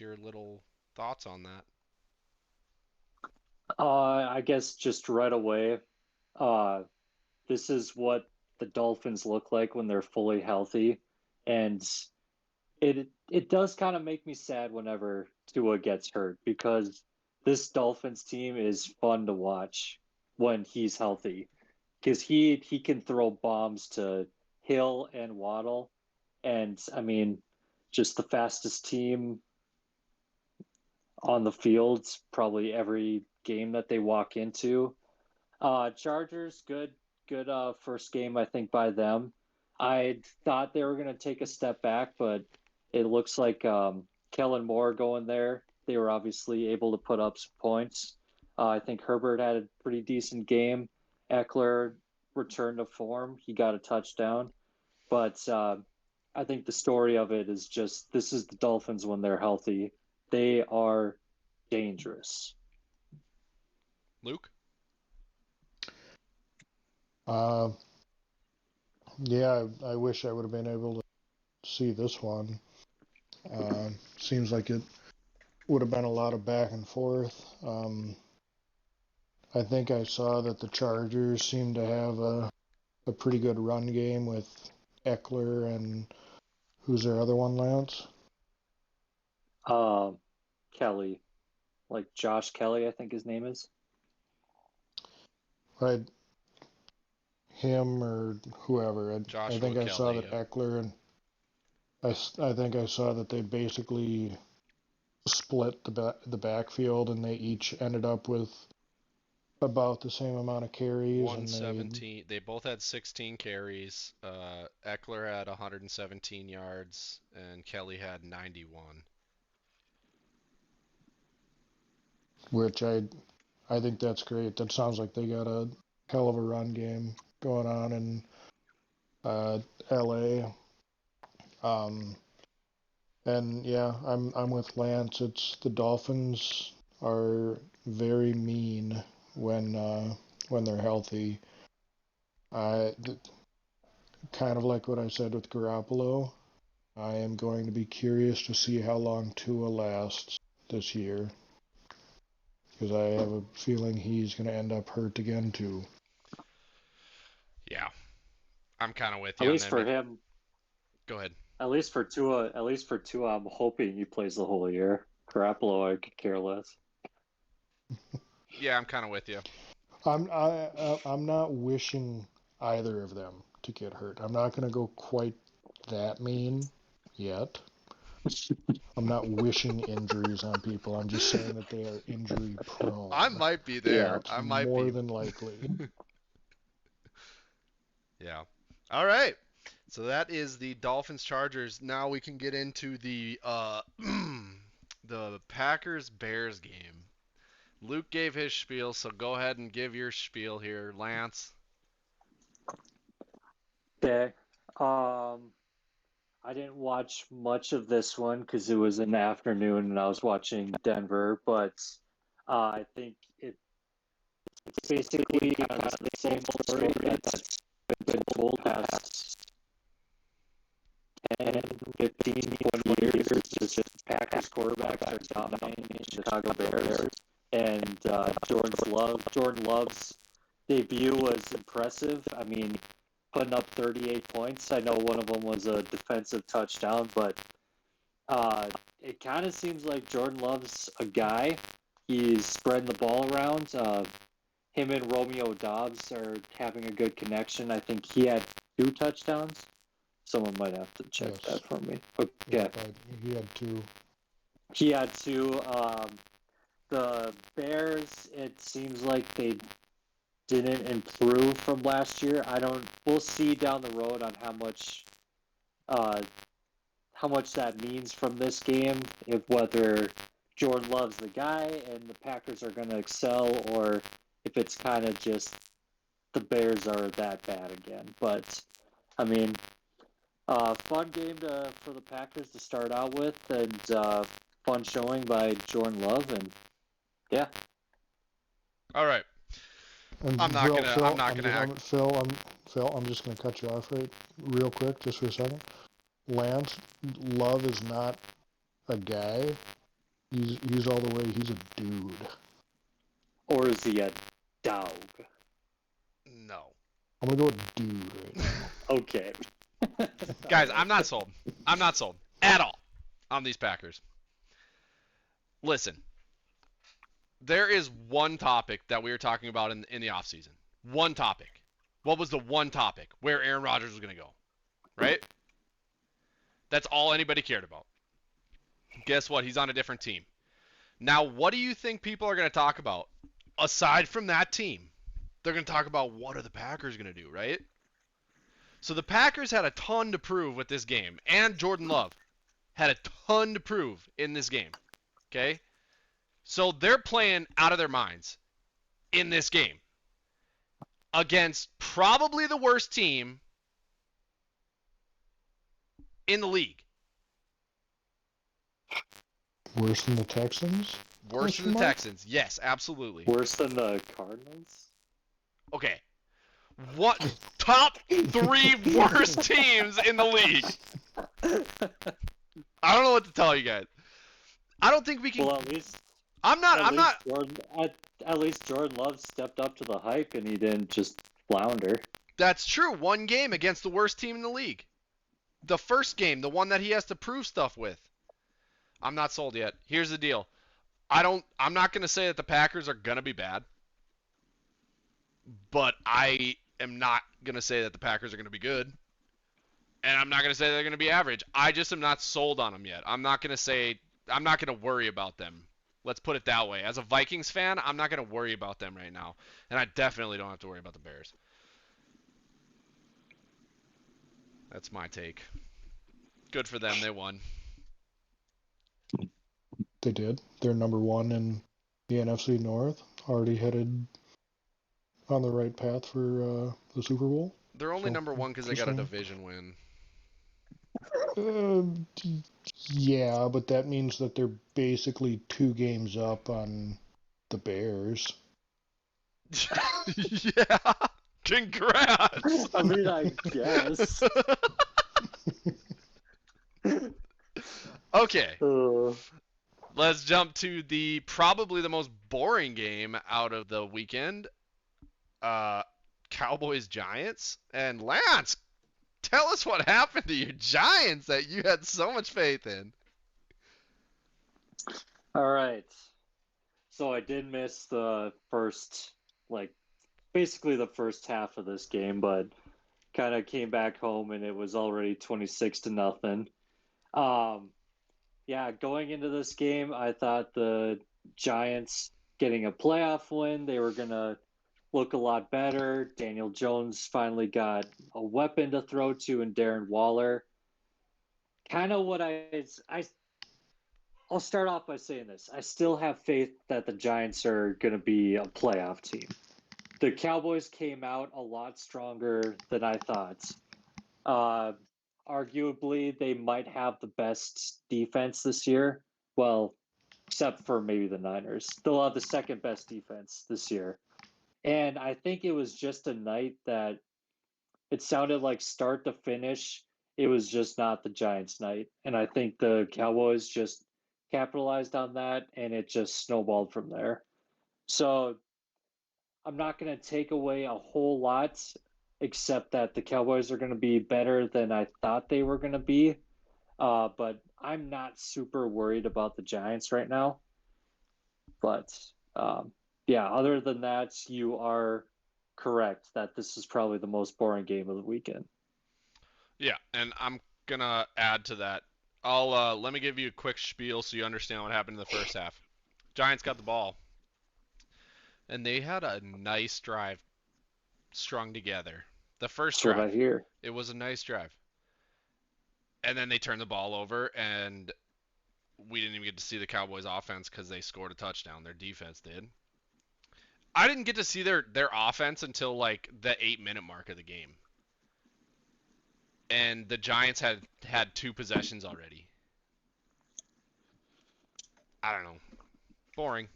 your little thoughts on that. I guess just right away, this is what the Dolphins look like when they're fully healthy, and it does kind of make me sad whenever Tua gets hurt because this Dolphins team is fun to watch when he's healthy because he can throw bombs to Hill and Waddle, and I mean, just the fastest team on the field probably every game that they walk into. Chargers, good first game I think by them. I thought they were going to take a step back, but it looks like Kellen Moore going there. They were obviously able to put up some points. I think Herbert had a pretty decent game. Eckler returned to form. He got a touchdown. But I think the story of it is just this is the Dolphins when they're healthy. They are dangerous. Luke? Yeah, I wish I would have been able to see this one. Seems like it would have been a lot of back and forth. I think I saw that the Chargers seem to have a pretty good run game with Eckler and who's their other one, Lance? Kelly, like Josh Kelly, I think his name is. Right, him or whoever. I think I saw that Eckler and I think I saw that they basically split the backfield and they each ended up with about the same amount of carries. 117. They both had 16 carries. Eckler had 117 yards and Kelly had 91. Which I think that's great. That sounds like they got a hell of a run game going on in LA. And yeah, I'm with Lance. It's the Dolphins are very mean when they're healthy. Kind of like what I said with Garoppolo. I am going to be curious to see how long Tua lasts this year, because I have a feeling he's going to end up hurt again too. Yeah, I'm kind of with you. At least for him. Go ahead. At least for Tua, I'm hoping he plays the whole year. Garoppolo, I could care less. Yeah, I'm kind of with you. I'm not wishing either of them to get hurt. I'm not going to go quite that mean yet. I'm not wishing injuries on people. I'm just saying that they are injury prone. I might be there. Yeah, more than likely. Yeah. All right. So that is the Dolphins Chargers. Now we can get into the the Packers Bears game. Luke gave his spiel, so go ahead and give your spiel here, Lance. Okay. I didn't watch much of this one because it was in the afternoon and I was watching Denver, but I think it's basically kind of the same story that's been told past 10, 15, 20 years. Just Packers quarterbacks are dominating the Chicago Bears. And Jordan Love's debut was impressive. I mean, putting up 38 points. I know one of them was a defensive touchdown, but it kind of seems like Jordan Love's a guy. He's spreading the ball around. Him and Romeo Doubs are having a good connection. I think he had 2 touchdowns. Someone might have to check that for me. Okay. Yeah, he had 2. He had 2. The Bears, it seems like they didn't improve from last year. We'll see down the road on how much that means from this game, if whether Jordan Love's the guy and the Packers are going to excel, or if it's kind of just the Bears are that bad again. But I mean, fun game for the Packers to start out with, and fun showing by Jordan Love, and yeah. All right. And I'm not gonna act. Phil, I'm just gonna cut you off real quick, just for a second. Lance, Love is not a guy. He's all the way. He's a dude. Or is he a dog? No. I'm gonna go with dude right now. Okay. Guys, I'm not sold. I'm not sold at all on these Packers. Listen, there is one topic that we were talking about in the offseason. One topic. What was the one topic? Where Aaron Rodgers was going to go. Right? That's all anybody cared about. Guess what? He's on a different team. Now, what do you think people are going to talk about? Aside from that team, they're going to talk about what are the Packers going to do, right? So the Packers had a ton to prove with this game, and Jordan Love had a ton to prove in this game. Okay? So they're playing out of their minds in this game against probably the worst team in the league. Worse than the Texans? Worse than the Texans. Yes, absolutely. Worse than the Cardinals? Okay. What top 3 worst teams in the league? I don't know what to tell you guys. I don't think we can. Well, at least Jordan Love stepped up to the hype and he didn't just flounder. That's true. One game against the worst team in the league. The first game, the one that he has to prove stuff with. I'm not sold yet. Here's the deal. I'm not going to say that the Packers are going to be bad. But I am not going to say that the Packers are going to be good. And I'm not going to say they're going to be average. I just am not sold on them yet. I'm not going to worry about them. Let's put it that way. As a Vikings fan, I'm not going to worry about them right now. And I definitely don't have to worry about the Bears. That's my take. Good for them. They won. They did. They're number 1 in the NFC North. Already headed on the right path for the Super Bowl. They're only number 1 because they got a division win. Yeah, but that means that they're basically 2 games up on the Bears. Yeah. Congrats. I mean, I guess. Okay. Let's jump to probably the most boring game out of the weekend. Cowboys Giants. And Lance, tell us what happened to your Giants that you had so much faith in. All right. So I did miss the first, basically the first half of this game, but kind of came back home and it was already 26-0. Yeah, going into this game, I thought the Giants getting a playoff win, they were going to look a lot better. Daniel Jones finally got a weapon to throw to in Darren Waller. Kind of what I'll start off by saying this. I still have faith that the Giants are going to be a playoff team. The Cowboys came out a lot stronger than I thought. Arguably, they might have the best defense this year. Well, except for maybe the Niners. They'll have the second best defense this year. And I think it was just a night that it sounded like start to finish, it was just not the Giants' night. And I think the Cowboys just capitalized on that and it just snowballed from there. So I'm not going to take away a whole lot, except that the Cowboys are going to be better than I thought they were going to be. But I'm not super worried about the Giants right now. But yeah, other than that, you are correct that this is probably the most boring game of the weekend. Yeah, and I'm gonna add to that. I'll let me give you a quick spiel so you understand what happened in the first half. Giants got the ball, and they had a nice drive strung together. The first That's what I drive, hear. it was a nice drive. And then they turned the ball over, and we didn't even get to see the Cowboys' offense because they scored a touchdown. Their defense did. I didn't get to see their offense until like the 8-minute mark of the game. And the Giants had 2 possessions already. I don't know. Boring.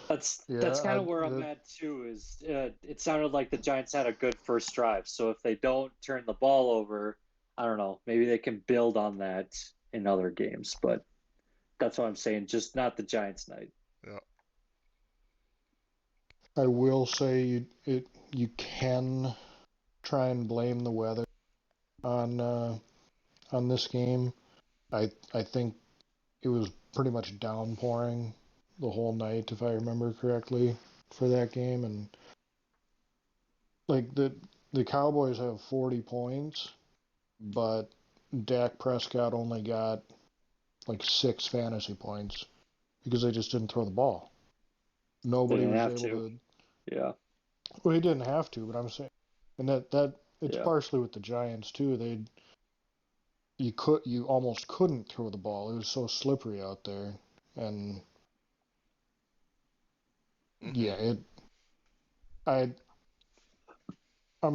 That's Yeah, kind of where I'm at too. Is it sounded like the Giants had a good first drive. So if they don't turn the ball over, I don't know. Maybe they can build on that in other games. But that's what I'm saying. Just not the Giants' night. Yeah. I will say you can try and blame the weather on this game. I think it was pretty much downpouring the whole night, if I remember correctly, for that game. And like the Cowboys have 40 points, but Dak Prescott only got like 6 fantasy points because they just didn't throw the ball. Nobody Didn't was have able to. Yeah. Well, he didn't have to, but I'm saying, and that it's Yeah. partially with the Giants too. You almost couldn't throw the ball. It was so slippery out there, and yeah, I'm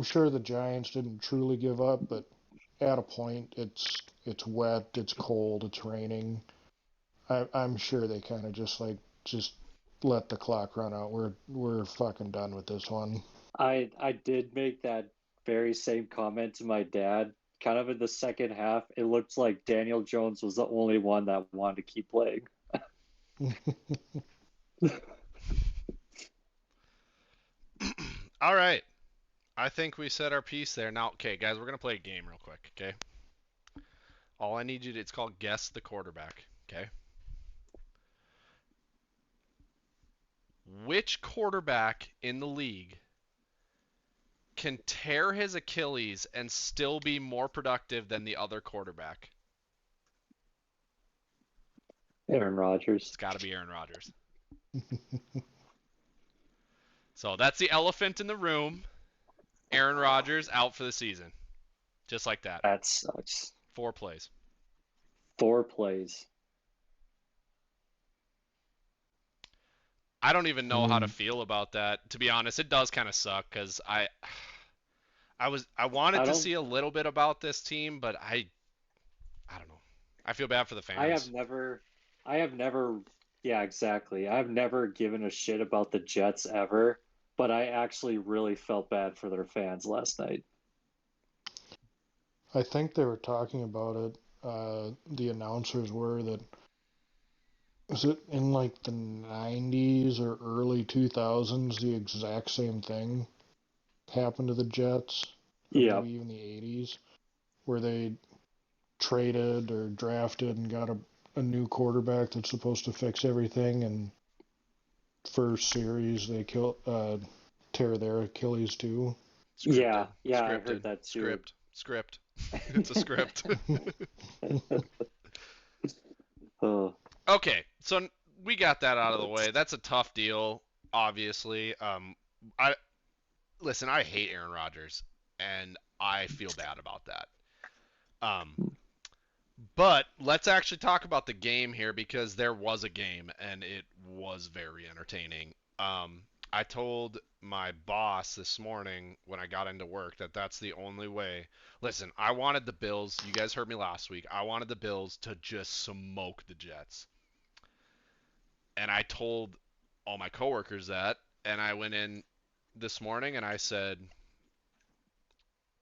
sure the Giants didn't truly give up, but at a point, it's wet, it's cold, it's raining. I'm sure they kind of just let the clock run out. We're fucking done with this one. I did make that very same comment to my dad. Kind of in the second half, it looked like Daniel Jones was the only one that wanted to keep playing. All right. I think we said our piece there. Now, okay, guys, we're going to play a game real quick, okay? All I need you to, it's called Guess the Quarterback, okay? Which quarterback in the league can tear his Achilles and still be more productive than the other quarterback? Aaron Rodgers. It's got to be Aaron Rodgers. So that's the elephant in the room. Aaron Rodgers out for the season. Just like that. That sucks. 4 plays. 4 plays. I don't even know how to feel about that. To be honest, it does kind of suck because I wanted to see a little bit about this team, but I don't know. I feel bad for the fans. I have never, yeah, exactly. I've never given a shit about the Jets ever, but I actually really felt bad for their fans last night. I think they were talking about it. The announcers were that, was it in like the 90s or early 2000s, the exact same thing happened to the Jets? Yeah. Maybe even the 80s, where they traded or drafted and got a new quarterback that's supposed to fix everything, and first series they tear their Achilles too. Scripted. Yeah, Scripted. I heard that too. Script. It's a script. Okay, so we got that out of the way. That's a tough deal. obviously. I hate Aaron Rodgers, and I feel bad about that. Um, but let's actually talk about the game here because there was a game and it was very entertaining. I told my boss this morning when I got into work that that's the only way. Listen, I wanted the Bills. You guys heard me last week. I wanted the Bills to just smoke the Jets. And I told all my coworkers that. And I went in this morning and I said,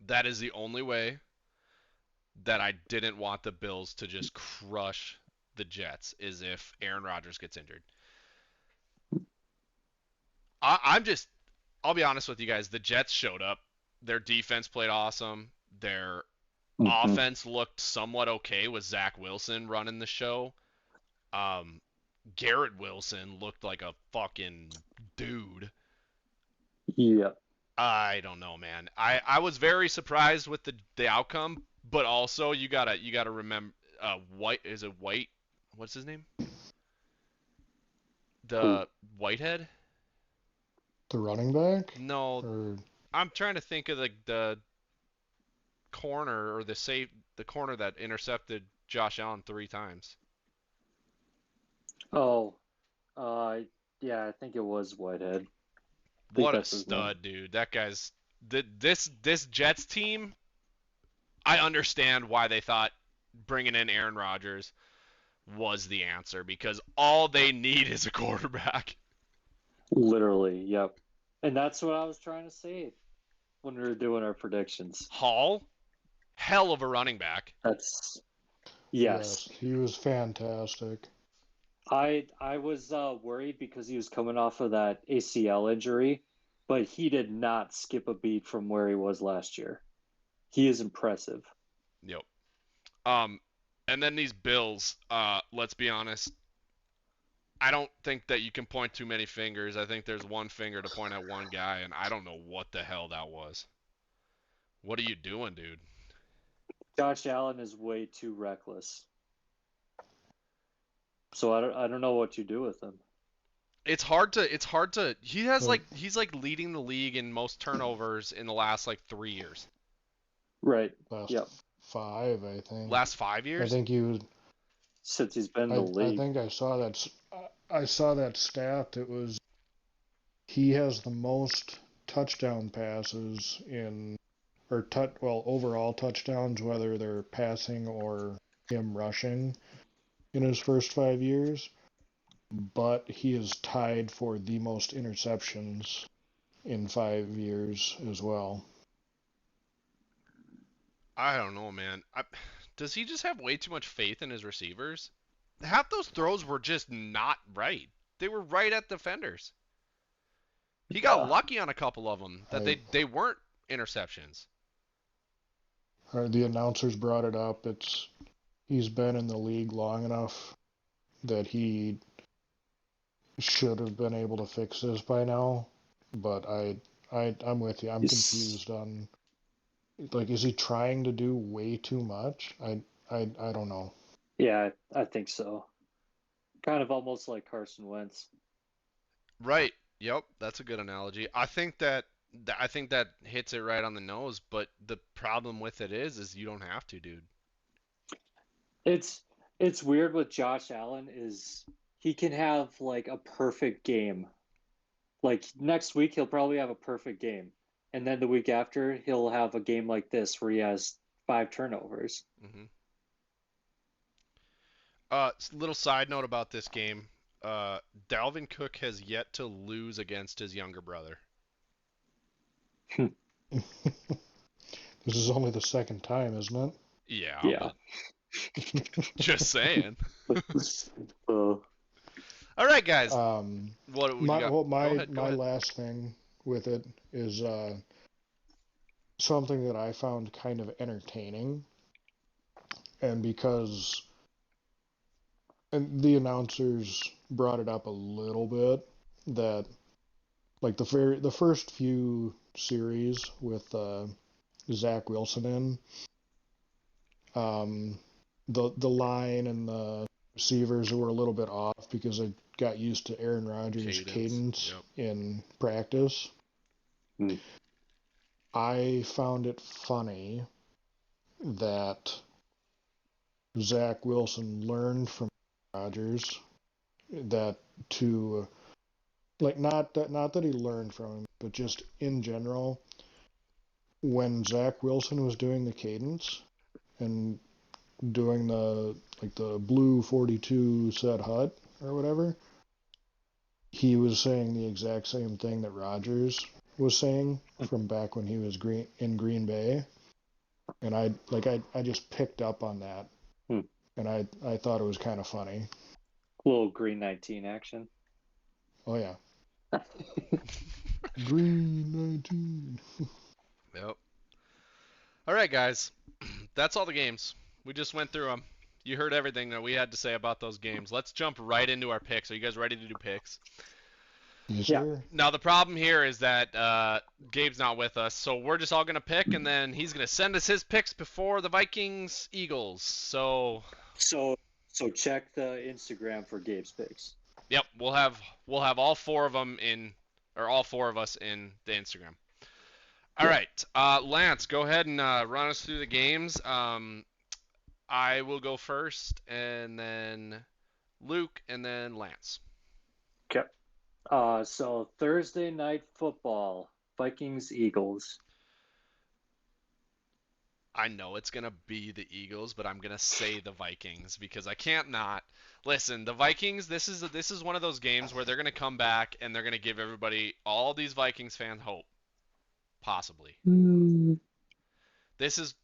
that is the only way that I didn't want the Bills to just crush the Jets is if Aaron Rodgers gets injured. I'll be honest with you guys. The Jets showed up. Their defense played awesome. Their offense looked somewhat okay with Zach Wilson running the show. Garrett Wilson looked like a fucking dude. Yeah. I don't know, man. I was very surprised with the outcome, but also you gotta remember, White? What's his name? The Whitehead? The running back? No, Or I'm trying to think of the corner or the corner that intercepted Josh Allen 3 times. Oh, yeah, I think it was Whitehead. What a that's his name. stud, dude! That guy's this Jets team. I understand why they thought bringing in Aaron Rodgers was the answer because all they need is a quarterback. Literally, yep. And that's what I was trying to say when we were doing our predictions. Hall, hell of a running back. That's yes. he was fantastic. I was worried because he was coming off of that ACL injury, but he did not skip a beat from where he was last year. He is impressive. Yep. And then these Bills, let's be honest, I don't think that you can point too many fingers. I think there's one finger to point at one guy, and I don't know what the hell that was. What are you doing, dude? Josh Allen is way too reckless. So I don't know what you do with him. It's hard to he's like leading the league in most turnovers in the last like 3 years. Right. Last Yep. 5, I think. Last 5 years? I think he was. Since he's been in the league. I think I saw that. I saw that stat. It was he has the most touchdown passes overall touchdowns, whether they're passing or him rushing, in his first 5 years. But he is tied for the most interceptions in 5 years as well. I don't know, man. Does he just have way too much faith in his receivers? Half those throws were just not right. They were right at defenders. He got lucky on a couple of them that they weren't interceptions. The announcers brought it up. He's been in the league long enough that he should have been able to fix this by now. But I'm with you. I'm confused on, like, is he trying to do way too much? I don't know. Yeah, I think so. Kind of almost like Carson Wentz. Right. Yep, that's a good analogy. I think that hits it right on the nose, but the problem with it is you don't have to, dude. It's weird with Josh Allen is he can have like a perfect game. Like next week he'll probably have a perfect game. And then the week after he'll have a game like this where he has 5 turnovers. Mm-hmm. Little side note about this game. Dalvin Cook has yet to lose against his younger brother. This is only the second time, isn't it? Yeah. Yeah. Just saying. All right, guys. What my last thing with it is something that I found kind of entertaining, and because the announcers brought it up a little bit that, like, the first few series with Zach Wilson in, the line and receivers were a little bit off because I got used to Aaron Rodgers' cadence in practice. I found it funny that Zach Wilson learned from Rodgers that to not that he learned from him, but just in general, when Zach Wilson was doing the cadence and doing the blue 42 set hut or whatever, he was saying the exact same thing that Rodgers was saying from back when he was in Green Bay, and I just picked up on that, and I thought it was kind of funny. A little Green 19 action. Oh yeah. Green 19. Yep. All right, guys. That's all the games. We just went through them. You heard everything that we had to say about those games. Let's jump right into our picks. Are you guys ready to do picks? Yes, sir. Now, the problem here is that Gabe's not with us, so we're just all going to pick, and then he's going to send us his picks before the Vikings-Eagles. So check the Instagram for Gabe's picks. Yep, we'll have all four of them all four of us in the Instagram. All right, Lance, go ahead and run us through the games. I will go first, and then Luke, and then Lance. Okay. So Thursday night football, Vikings-Eagles. I know it's going to be the Eagles, but I'm going to say the Vikings because I can't not. Listen, the Vikings, this is one of those games where they're going to come back and they're going to give everybody, all these Vikings fans, hope. Possibly. This is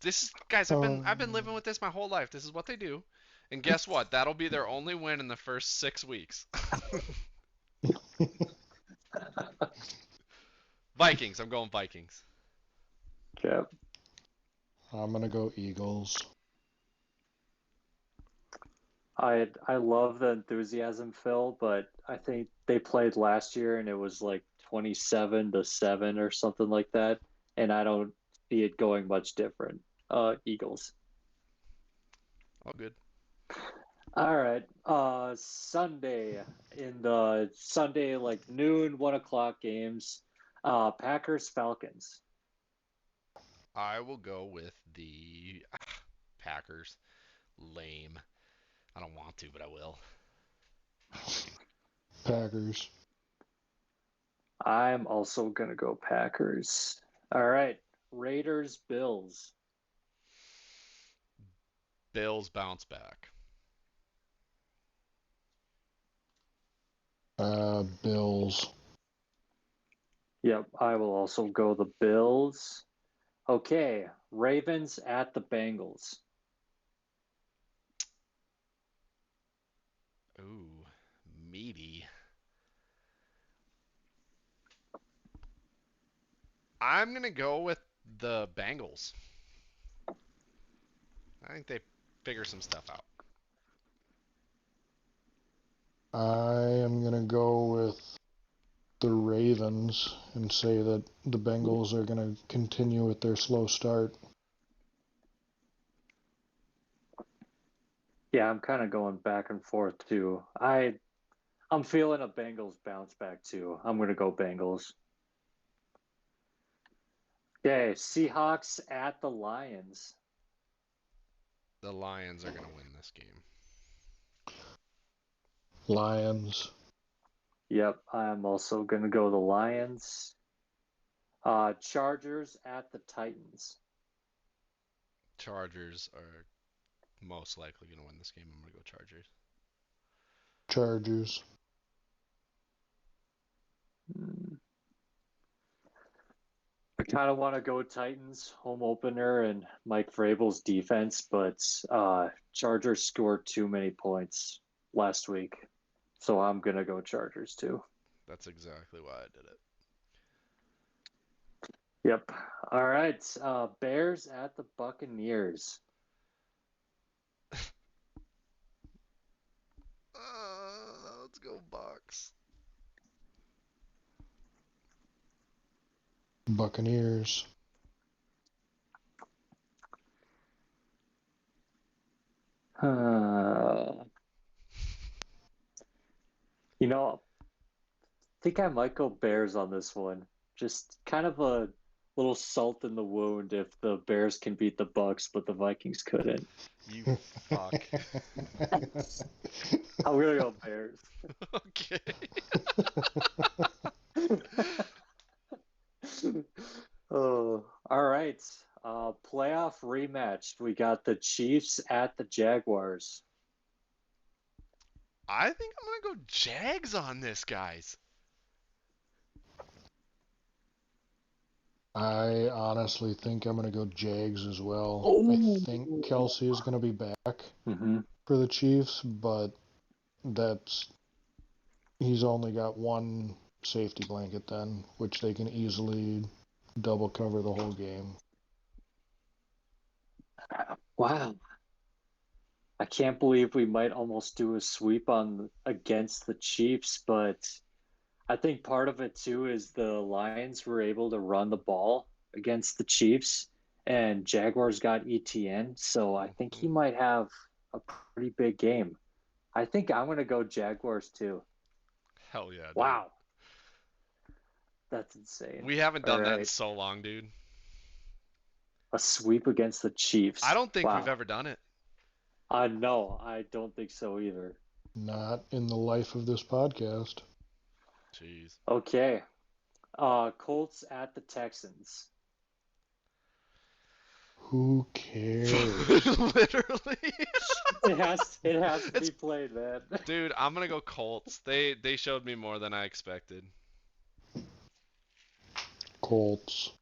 guys, I've been living with this my whole life. This is what they do. And guess what? That'll be their only win in the first 6 weeks. Vikings, I'm going Vikings. Okay. I'm gonna go Eagles. I love the enthusiasm, Phil, but I think they played last year and it was like 27-7 or something like that, and I don't see it going much different. Eagles. All good. All right. Sunday like noon, 1:00 games. Packers Falcons. I will go with the Packers. Lame. I don't want to, but I will. Packers. I'm also going to go Packers. All right. Raiders Bills. Bills bounce back. Bills. Yep, I will also go the Bills. Okay, Ravens at the Bengals. Ooh, meaty. I'm going to go with the Bengals. I think they figure some stuff out. I am going to go with the Ravens and say that the Bengals are going to continue with their slow start. Yeah, I'm kind of going back and forth too. I'm feeling a Bengals bounce back too. I'm going to go Bengals. Okay, Seahawks at the Lions. The Lions are going to win this game. Lions. Yep, I'm also going to go the Lions. Chargers at the Titans. Chargers are most likely going to win this game. I'm going to go Chargers. Chargers. I kind of want to go Titans home opener and Mike Vrabel's defense, but Chargers scored too many points last week, so I'm gonna go Chargers too. That's exactly why I did it. Yep. All right. Bears at the Buccaneers. Let's go Bucs. Buccaneers. You know, I think I might go Bears on this one. Just kind of a little salt in the wound if the Bears can beat the Bucks, but the Vikings couldn't. You fuck. I'm gonna go Bears. Okay. Oh, all right. Playoff rematch. We got the Chiefs at the Jaguars. I think I'm gonna go Jags on this, guys. I honestly think I'm going to go Jags as well. Oh. I think Kelsey is going to be back Mm-hmm. for the Chiefs, but he's only got one safety blanket then, which they can easily double cover the whole game. Wow. I can't believe we might almost do a sweep against the Chiefs, but I think part of it too is the Lions were able to run the ball against the Chiefs, and Jaguars got ETN, so I think he might have a pretty big game. I think I'm going to go Jaguars too. Hell yeah, dude. Wow. That's insane. We haven't All done that in right. so long, dude. A sweep against the Chiefs. I don't think Wow. we've ever done it. No, I don't think so either. Not in the life of this podcast. Jeez. Okay. Colts at the Texans. Who cares? Literally. It has to be played, man. Dude, I'm gonna go Colts. They showed me more than I expected. Colts.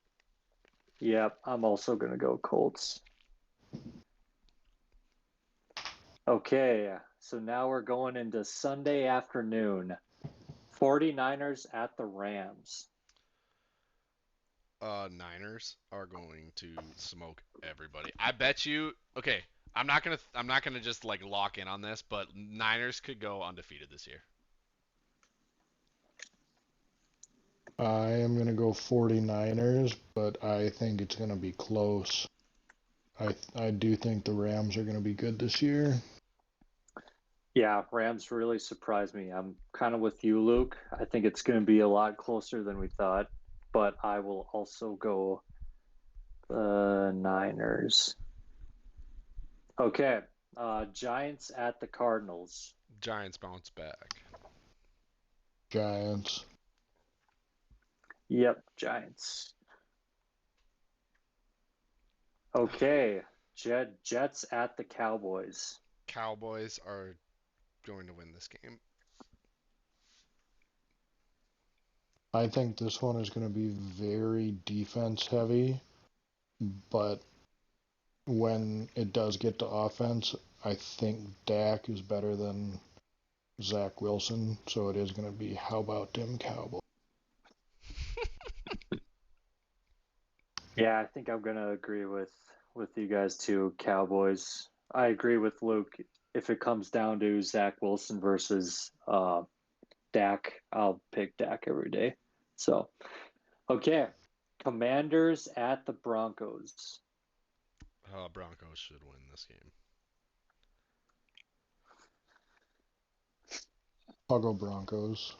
Yep, I'm also gonna go Colts. Okay, so now we're going into Sunday afternoon. 49ers at the Rams. Niners are going to smoke everybody. I bet you. Okay, I'm not gonna just like lock in on this, but Niners could go undefeated this year. I am going to go 49ers, but I think it's going to be close. I do think the Rams are going to be good this year. Yeah, Rams really surprised me. I'm kind of with you, Luke. I think it's going to be a lot closer than we thought, but I will also go the Niners. Okay, Giants at the Cardinals. Giants bounce back. Giants. Yep, Giants. Okay, Jets at the Cowboys. Cowboys are going to win this game. I think this one is going to be very defense heavy, but when it does get to offense, I think Dak is better than Zach Wilson, so it is going to be how about them Cowboys? Yeah, I think I'm going to agree with you guys too, Cowboys. I agree with Luke. If it comes down to Zach Wilson versus Dak, I'll pick Dak every day. So, okay. Commanders at the Broncos. Broncos should win this game. I'll go Broncos.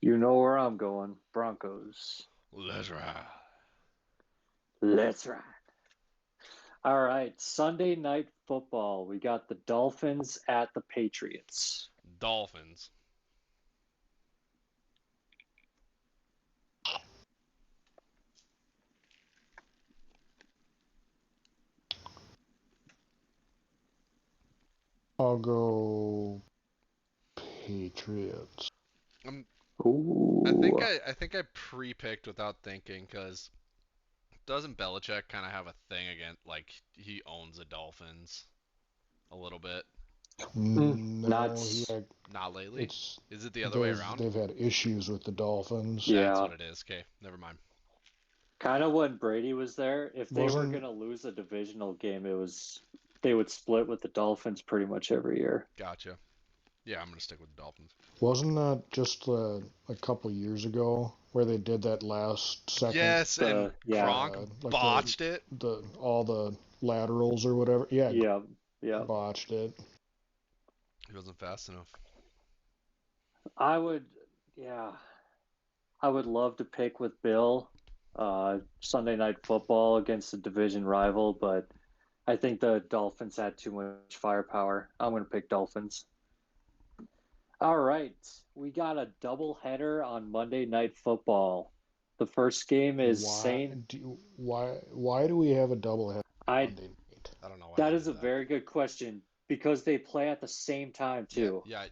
You know where I'm going. Broncos. Let's ride. Let's ride. All right. Sunday night football. We got the Dolphins at the Patriots. Dolphins. I'll go Patriots. Ooh. I think I pre-picked without thinking because doesn't Belichick kind of have a thing against like he owns the Dolphins a little bit? No, Not lately. Is it the other way around? They've had issues with the Dolphins. Yeah. That's what it is. Okay, never mind. Kind of when Brady was there, if they were going to lose a divisional game, they would split with the Dolphins pretty much every year. Gotcha. Yeah, I'm going to stick with the Dolphins. Wasn't that just a couple years ago where they did that last second? Yes, and Gronk botched it. All the laterals or whatever. Yeah. Yeah. Botched it. He wasn't fast enough. I would, yeah, I would love to pick with Bill, Sunday Night Football against a division rival, but I think the Dolphins had too much firepower. I'm going to pick Dolphins. All right, we got a doubleheader on Monday Night Football. The first game is Saint. Why do we have a doubleheader I Monday night? I don't know why That they is did a that. very good question because they play at the same time too. Yeah,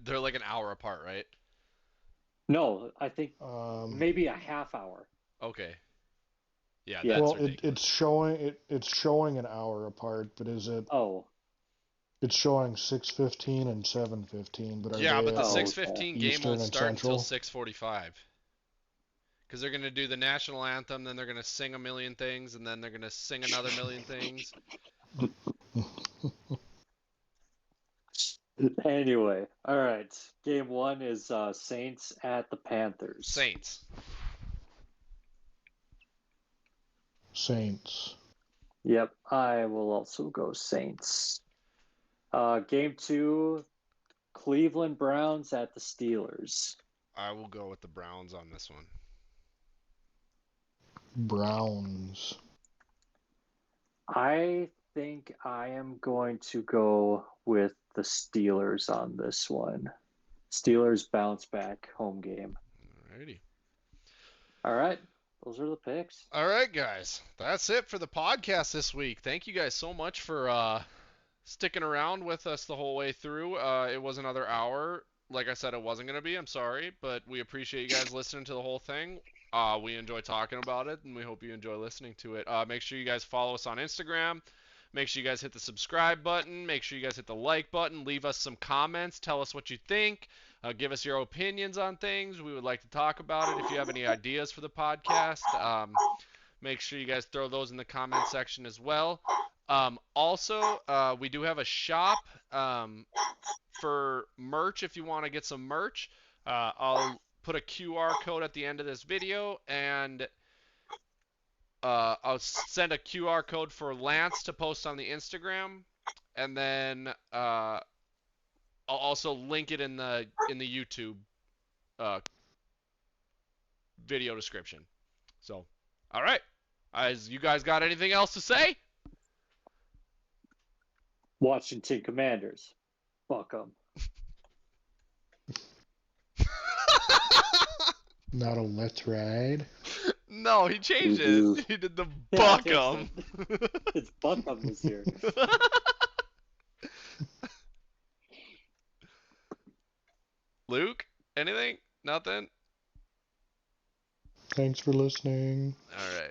they're like an hour apart, right? No, I think Um, maybe a half hour. Okay. Yeah, Yeah. that's well, ridiculous. it's showing an hour apart, but is it? Oh, It's showing 6:15 and 7:15, but are Yeah, they but the at oh, like okay. 6:15 game Eastern won't and start until Central? 6:45. Because they're gonna do the national anthem, then they're gonna sing a million things, and then they're gonna sing another million things. Anyway, all right. Game one is Saints at the Panthers. Saints. Saints. Yep, I will also go Saints. Game two, Cleveland Browns at the Steelers. I will go with the Browns on this one. Browns. I think I am going to go with the Steelers on this one. Steelers bounce back home game. Alrighty. All right, those are the picks. All right, guys. That's it for the podcast this week. Thank you guys so much for sticking around with us the whole way through. It was another hour. Like I said, it wasn't going to be. I'm sorry, but we appreciate you guys listening to the whole thing. We enjoy talking about it, and we hope you enjoy listening to it. Make sure you guys follow us on Instagram. Make sure you guys hit the subscribe button. Make sure you guys hit the like button. Leave us some comments. Tell us what you think. Give us your opinions on things. We would like to talk about it. If you have any ideas for the podcast, make sure you guys throw those in the comment section as well. Also, we do have a shop for merch if you want to get some merch. I'll put a QR code at the end of this video, and I'll send a QR code for Lance to post on the Instagram, and then I'll also link it in the YouTube video description. So, all right. You guys got anything else to say? Washington Commanders. Fuck 'em. Not a let's ride. No, he changed Ooh. it. He did the Yeah, buck 'em. It's Buck 'em this year. Luke, anything? Nothing? Thanks for listening. All right.